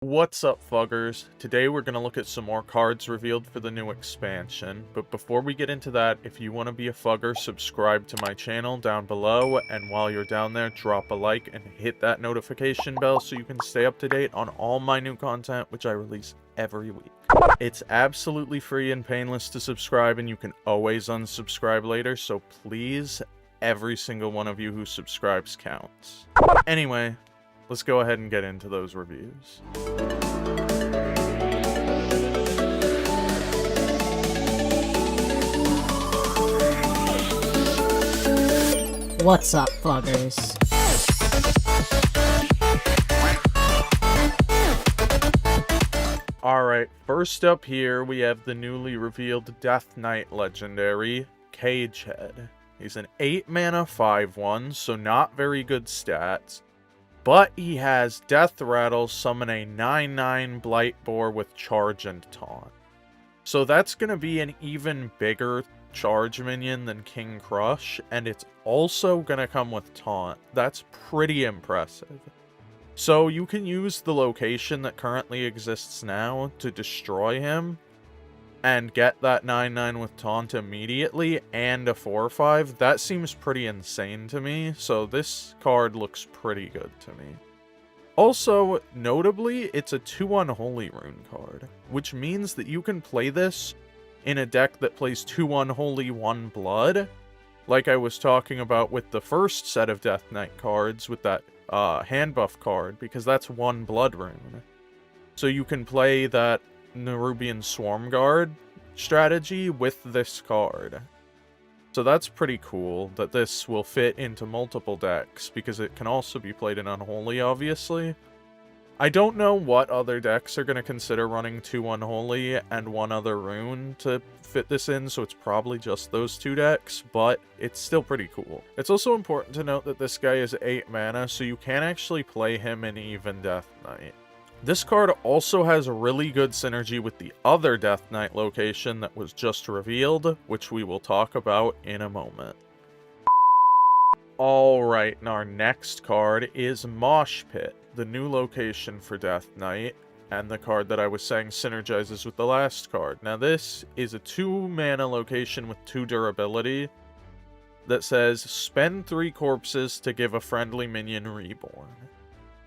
What's up, Fuggers? Today we're going to look at some more cards revealed for the new expansion, but before we get into that, if you want to be a Fugger, subscribe to my channel down below, and while you're down there, drop a like and hit that notification bell so you can stay up to date on all my new content, which I release every week. It's absolutely free and painless to subscribe, and you can always unsubscribe later, so please, every single one of you who subscribes counts. Anyway, let's go ahead and get into those reviews. What's up, Fuggers? Alright, first up here we have the newly revealed Death Knight legendary, Cagehead. He's an 8-mana 5/1, so not very good stats. But he has Death Rattle summon a 9/9 Blight Boar with Charge and Taunt. So that's going to be an even bigger charge minion than King Crush, and it's also going to come with Taunt. That's pretty impressive. So you can use the location that currently exists now to destroy him, and get that 9/9 with Taunt immediately, and a 4/5, that seems pretty insane to me, so this card looks pretty good to me. Also, notably, it's a 2 Unholy Rune card, which means that you can play this in a deck that plays 2 Unholy 1 Blood, like I was talking about with the first set of Death Knight cards with that hand buff card, because that's 1 Blood Rune. So you can play that Nerubian Swarm Guard strategy with this card. So that's pretty cool that this will fit into multiple decks, because it can also be played in Unholy, obviously. I don't know what other decks are going to consider running 2 Unholy and 1 other rune to fit this in, so it's probably just those 2 decks, but it's still pretty cool. It's also important to note that this guy is 8 mana, so you can actually play him in even Death Knight. This card also has a really good synergy with the other Death Knight location that was just revealed, which we will talk about in a moment. Alright, and our next card is Mosh Pit, the new location for Death Knight, and the card that I was saying synergizes with the last card. Now this is a 2-mana location with 2 durability that says, spend 3 corpses to give a friendly minion reborn.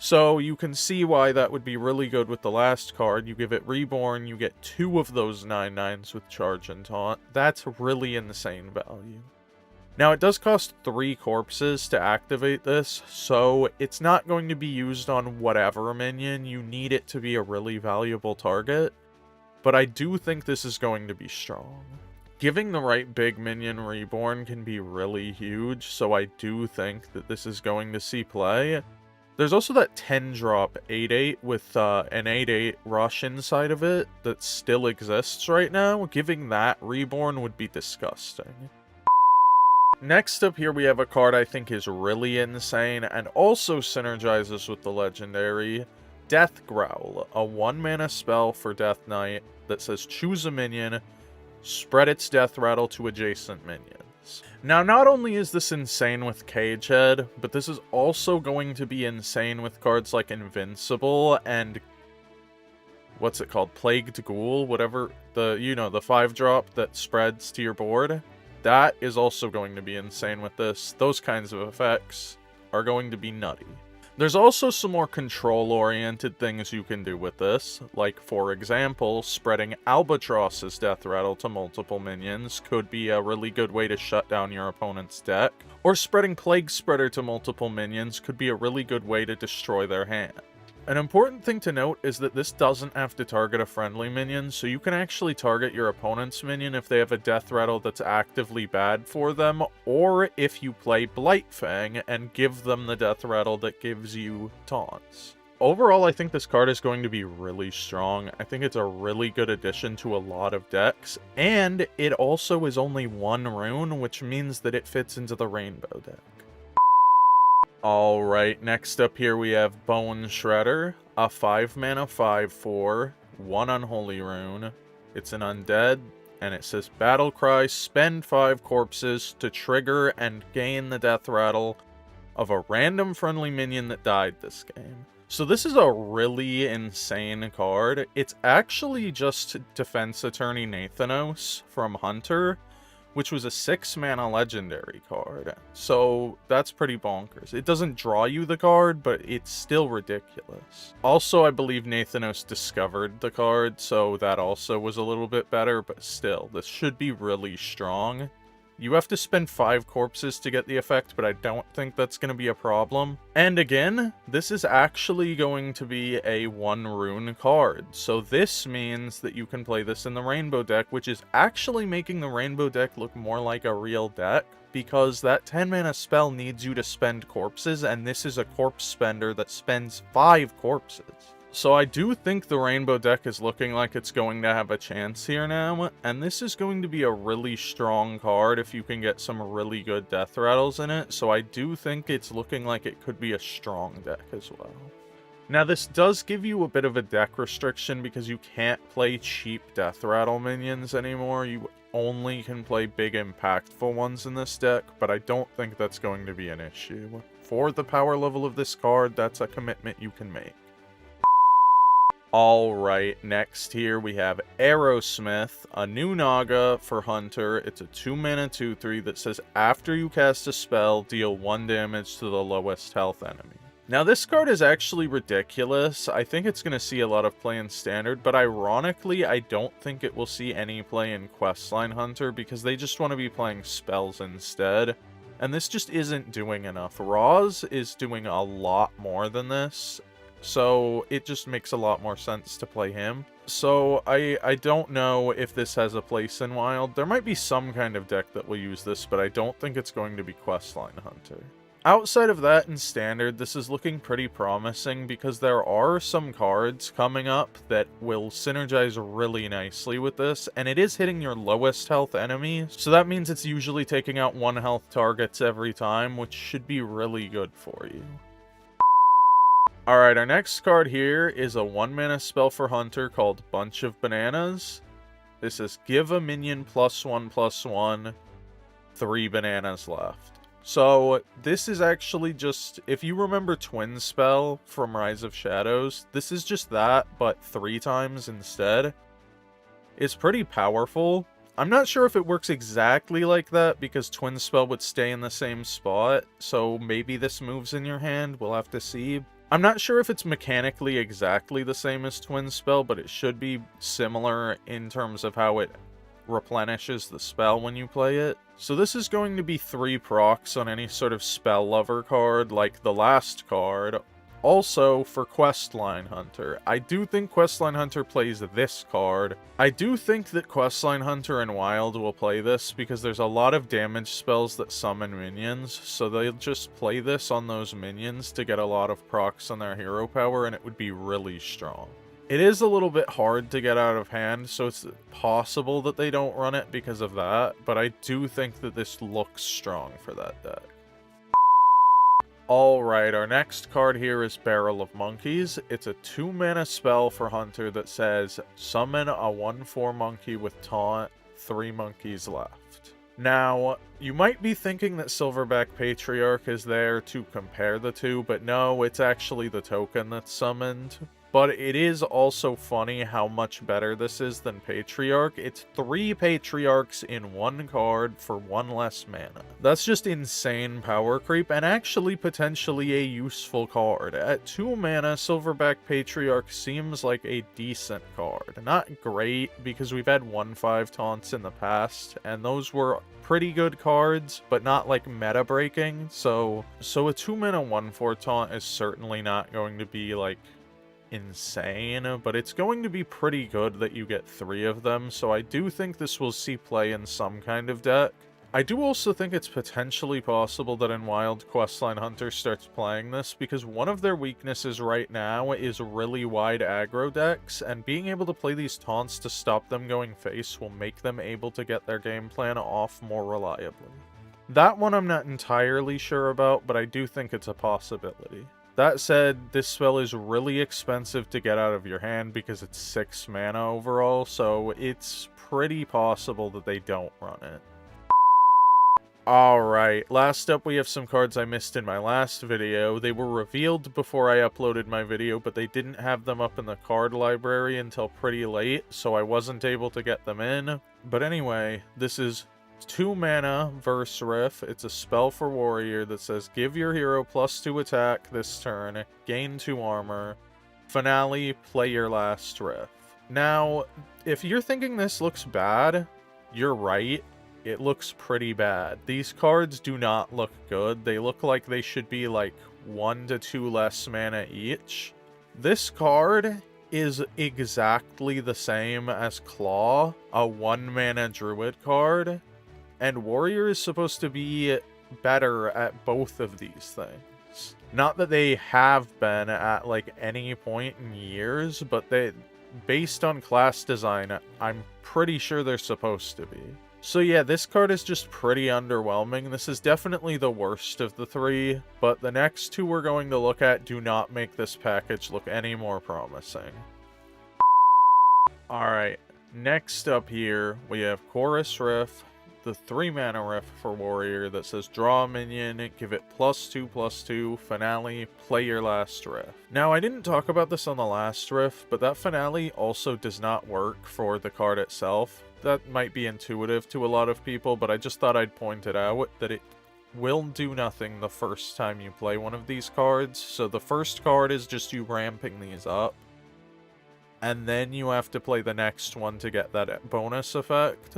So you can see why that would be really good with the last card. You give it Reborn, you get 2 of those 9/9s with Charge and Taunt. That's really insane value. Now it does cost 3 corpses to activate this, so it's not going to be used on whatever minion. You need it to be a really valuable target, but I do think this is going to be strong. Giving the right big minion Reborn can be really huge, so I do think that this is going to see play. There's also that 10-drop 8/8 with an 8/8 rush inside of it that still exists right now. Giving that Reborn would be disgusting. Next up here we have a card I think is really insane and also synergizes with the legendary, Death Growl, a 1-mana spell for Death Knight that says choose a minion, spread its death rattle to adjacent minions. Now, not only is this insane with Cagehead, but this is also going to be insane with cards like Invincible and what's it called? Plagued Ghoul, whatever, the 5-drop that spreads to your board. That is also going to be insane with this. Those kinds of effects are going to be nutty. There's also some more control-oriented things you can do with this, like, for example, spreading Albatross's death rattle to multiple minions could be a really good way to shut down your opponent's deck, or spreading Plague Spreader to multiple minions could be a really good way to destroy their hand. An important thing to note is that this doesn't have to target a friendly minion, so you can actually target your opponent's minion if they have a death rattle that's actively bad for them, or if you play Blightfang and give them the death rattle that gives you taunts. Overall, I think this card is going to be really strong. I think it's a really good addition to a lot of decks, and it also is only 1 rune, which means that it fits into the Rainbow deck. Alright, next up here we have Boneshredder, a 5-mana 5/4, 1 Unholy Rune. It's an undead, and it says Battle Cry, spend 5 corpses to trigger and gain the death rattle of a random friendly minion that died this game. So this is a really insane card. It's actually just Defense Attorney Nathanos from Hunter, which was a 6-mana legendary card. So that's pretty bonkers. It doesn't draw you the card, but it's still ridiculous. Also, I believe Nathanos discovered the card, so that also was a little bit better, but still, this should be really strong. You have to spend 5 corpses to get the effect, but I don't think that's going to be a problem. And again, this is actually going to be a 1-rune card. So this means that you can play this in the Rainbow deck, which is actually making the Rainbow deck look more like a real deck, because that 10-mana spell needs you to spend corpses, and this is a corpse spender that spends 5 corpses. So I do think the Rainbow deck is looking like it's going to have a chance here now, and this is going to be a really strong card if you can get some really good death rattles in it, so I do think it's looking like it could be a strong deck as well. Now this does give you a bit of a deck restriction because you can't play cheap death rattle minions anymore. You only can play big impactful ones in this deck, but I don't think that's going to be an issue. For the power level of this card, that's a commitment you can make. Alright, next here we have Aerosmith, a new Naga for Hunter. It's a 2-mana 2/3 that says after you cast a spell, deal 1 damage to the lowest health enemy. Now this card is actually ridiculous. I think it's going to see a lot of play in Standard, but ironically I don't think it will see any play in Questline Hunter because they just want to be playing spells instead. And this just isn't doing enough. Roz is doing a lot more than this. So it just makes a lot more sense to play him. So I don't know if this has a place in Wild. There might be some kind of deck that will use this, but I don't think it's going to be Questline Hunter. Outside of that in Standard, this is looking pretty promising because there are some cards coming up that will synergize really nicely with this, and it is hitting your lowest health enemy, so that means it's usually taking out 1 health targets every time, which should be really good for you. Alright, our next card here is a 1-mana spell for Hunter called Bunch of Bananas. This is give a minion +1/+1, 3 bananas left. So this is actually just, if you remember Twin Spell from Rise of Shadows, this is just that, but 3 times instead. It's pretty powerful. I'm not sure if it works exactly like that, because Twin Spell would stay in the same spot, so maybe this moves in your hand, we'll have to see. I'm not sure if it's mechanically exactly the same as Twin Spell, but it should be similar in terms of how it replenishes the spell when you play it. So this is going to be 3 procs on any sort of spell lover card like the last card. Also for Questline Hunter. I do think Questline Hunter plays this card. I do think that Questline Hunter and Wild will play this because there's a lot of damage spells that summon minions, so they'll just play this on those minions to get a lot of procs on their hero power, and it would be really strong. It is a little bit hard to get out of hand, so it's possible that they don't run it because of that, but I do think that this looks strong for that deck. Alright, our next card here is Barrel of Monkeys. It's a 2-mana spell for Hunter that says, summon a 1/4 monkey with taunt, 3 monkeys left. Now, you might be thinking that Silverback Patriarch is there to compare the two, but no, it's actually the token that's summoned. But it is also funny how much better this is than Patriarch. It's 3 Patriarchs in 1 card for 1 less mana. That's just insane power creep, and actually potentially a useful card. At 2 mana, Silverback Patriarch seems like a decent card. Not great, because we've had 1/5 taunts in the past, and those were pretty good cards, but not like meta breaking. So a 2 mana 1/4 taunt is certainly not going to be like insane, but it's going to be pretty good that you get 3 of them, so I do think this will see play in some kind of deck. I do also think it's potentially possible that in Wild, Questline Hunter starts playing this, because one of their weaknesses right now is really wide aggro decks, and being able to play these taunts to stop them going face will make them able to get their game plan off more reliably. That one I'm not entirely sure about, but I do think it's a possibility. That said, this spell is really expensive to get out of your hand because it's 6 mana overall, so it's pretty possible that they don't run it. Alright, last up we have some cards I missed in my last video. They were revealed before I uploaded my video, but they didn't have them up in the card library until pretty late, so I wasn't able to get them in. But anyway, this is 2 mana verse Riff. It's a spell for Warrior that says give your hero +2 attack this turn, gain 2 armor. Finale, play your last Riff. Now, if you're thinking this looks bad, you're right. It looks pretty bad. These cards do not look good. They look like they should be like 1 to 2 less mana each. This card is exactly the same as Claw, a 1 mana druid card, and Warrior is supposed to be better at both of these things. Not that they have been at like any point in years, but they, based on class design, I'm pretty sure they're supposed to be. So yeah, this card is just pretty underwhelming. This is definitely the worst of the 3, but the next 2 we're going to look at do not make this package look any more promising. Alright, next up here, we have Chorus Riff, the 3 mana Riff for Warrior that says draw a minion, give it +2/+2, finale, play your last Riff. Now, I didn't talk about this on the last Riff, but that finale also does not work for the card itself. That might be intuitive to a lot of people, but I just thought I'd point it out that it will do nothing the first time you play one of these cards. So the first card is just you ramping these up, and then you have to play the next one to get that bonus effect.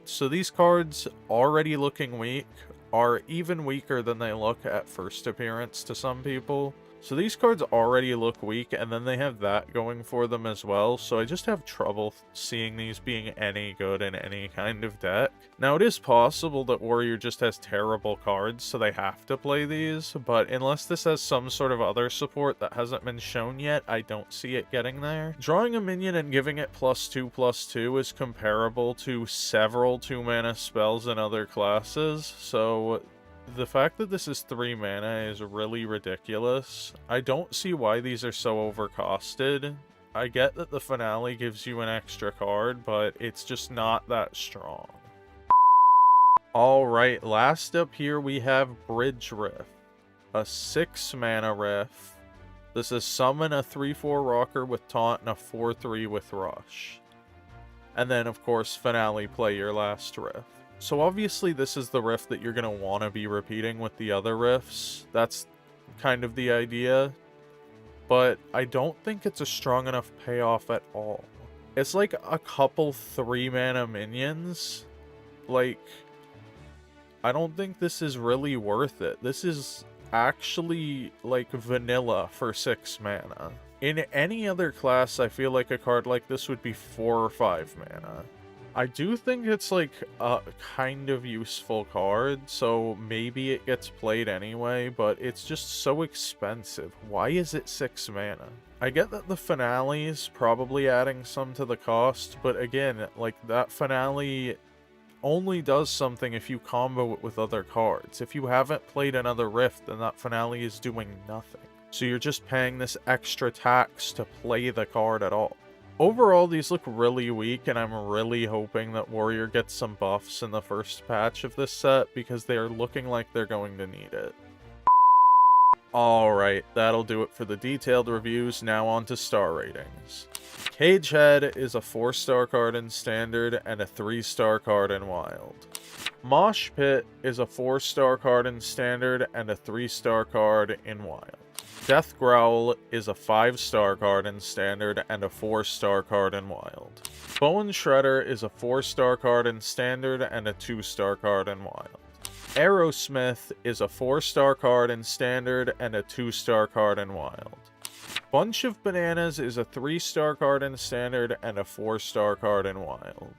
So these cards, already looking weak, are even weaker than they look at first appearance to some people. So these cards already look weak, and then they have that going for them as well, so I just have trouble seeing these being any good in any kind of deck. Now, it is possible that Warrior just has terrible cards, so they have to play these, but unless this has some sort of other support that hasn't been shown yet, I don't see it getting there. Drawing a minion and giving it +2/+2 is comparable to several 2-mana spells in other classes, so the fact that this is 3 mana is really ridiculous. I don't see why these are so overcosted. I get that the finale gives you an extra card, but it's just not that strong. Alright, last up here we have Bridge Riff, a 6 mana Riff. This is summon a 3/4 rocker with taunt and a 4/3 with rush. And then, of course, finale, play your last Riff. So obviously this is the Riff that you're going to want to be repeating with the other Riffs. That's kind of the idea. But I don't think it's a strong enough payoff at all. It's like a couple 3 mana minions. Like, I don't think this is really worth it. This is actually like vanilla for 6 mana. In any other class, I feel like a card like this would be 4 or 5 mana. I do think it's like a kind of useful card, so maybe it gets played anyway, but it's just so expensive. Why is it 6 mana? I get that the finale is probably adding some to the cost, but again, like that finale only does something if you combo it with other cards. If you haven't played another Rift, then that finale is doing nothing. So you're just paying this extra tax to play the card at all. Overall, these look really weak, and I'm really hoping that Warrior gets some buffs in the first patch of this set, because they are looking like they're going to need it. Alright, that'll do it for the detailed reviews. Now on to star ratings. Cagehead is a 4-star card in Standard and a 3-star card in Wild. Mosh Pit is a 4-star card in Standard and a 3-star card in Wild. Death Growl is a 5-star card in Standard and a 4-star card in Wild. Boneshredder is a 4-star card in Standard and a 2-star card in Wild. Aerosmith is a 4-star card in Standard and a 2-star card in Wild. Bunch of Bananas is a 3-star card in Standard and a 4-star card in Wild.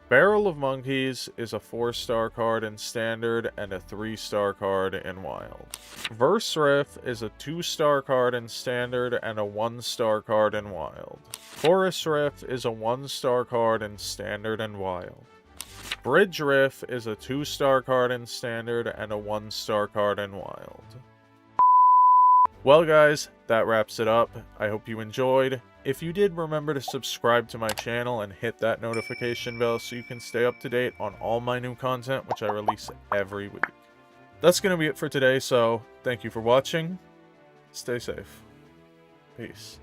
Barrel of Monkeys is a 4-star card in Standard and a 3-star card in Wild. Verse Riff is a 2-star card in Standard and a 1-star card in Wild. Chorus Riff is a 1-star card in Standard and Wild. Bridge Riff is a 2-star card in Standard and a 1-star card in Wild. Well guys, that wraps it up. I hope you enjoyed. If you did, remember to subscribe to my channel and hit that notification bell so you can stay up to date on all my new content, which I release every week. That's going to be it for today, so thank you for watching. Stay safe. Peace.